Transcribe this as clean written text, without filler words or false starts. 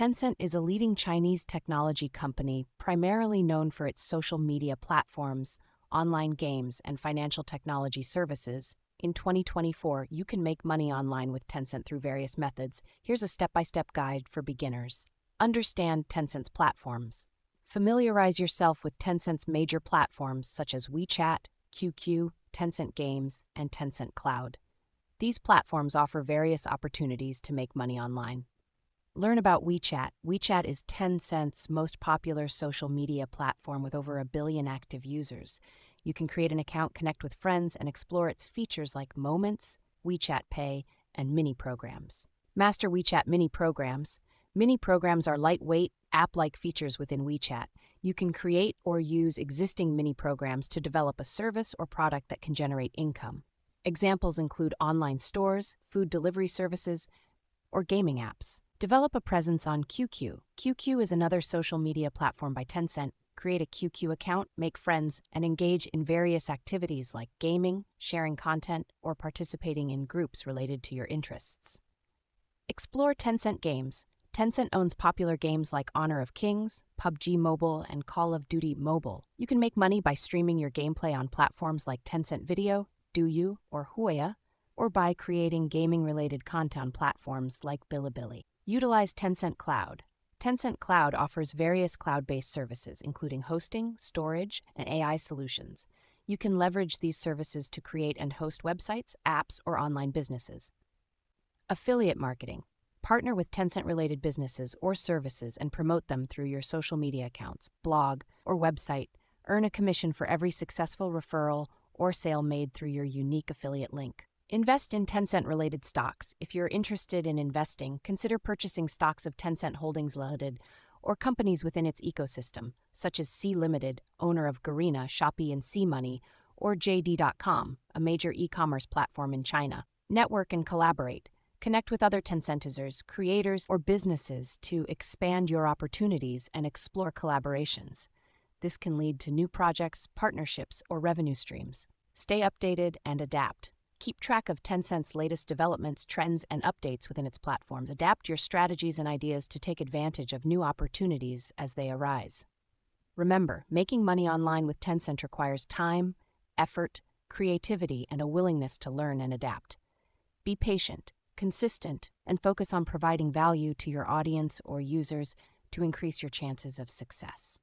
Tencent is a leading Chinese technology company primarily known for its social media platforms, online games, and financial technology services. In 2024, you can make money online with Tencent through various methods. Here's a step-by-step guide for beginners. Understand Tencent's platforms. Familiarize yourself with Tencent's major platforms such as WeChat, QQ, Tencent Games, and Tencent Cloud. These platforms offer various opportunities to make money online. Learn about WeChat. WeChat is Tencent's most popular social media platform with over 1 billion active users. You can create an account, connect with friends, and explore its features like Moments, WeChat Pay, and mini programs. Master WeChat mini programs. Mini programs are lightweight, app-like features within WeChat. You can create or use existing mini programs to develop a service or product that can generate income. Examples include online stores, food delivery services, or gaming apps. Develop a presence on QQ. QQ is another social media platform by Tencent. Create a QQ account, make friends, and engage in various activities like gaming, sharing content, or participating in groups related to your interests. Explore Tencent Games. Tencent owns popular games like Honor of Kings, PUBG Mobile, and Call of Duty Mobile. You can make money by streaming your gameplay on platforms like Tencent Video, Douyu, or Huya, or by creating gaming-related content on platforms like Bilibili. Utilize Tencent Cloud. Tencent Cloud offers various cloud-based services, including hosting, storage, and AI solutions. You can leverage these services to create and host websites, apps, or online businesses. Affiliate marketing. Partner with Tencent-related businesses or services and promote them through your social media accounts, blog, or website. Earn a commission for every successful referral or sale made through your unique affiliate link. Invest in Tencent-related stocks. If you're interested in investing, consider purchasing stocks of Tencent Holdings Limited or companies within its ecosystem, such as Sea Limited, owner of Garena, Shopee, and SeaMoney, or JD.com, a major e-commerce platform in China. Network and collaborate. Connect with other Tencentizers, creators, or businesses to expand your opportunities and explore collaborations. This can lead to new projects, partnerships, or revenue streams. Stay updated and adapt. Keep track of Tencent's latest developments, trends, and updates within its platforms. Adapt your strategies and ideas to take advantage of new opportunities as they arise. Remember, making money online with Tencent requires time, effort, creativity, and a willingness to learn and adapt. Be patient, consistent, and focus on providing value to your audience or users to increase your chances of success.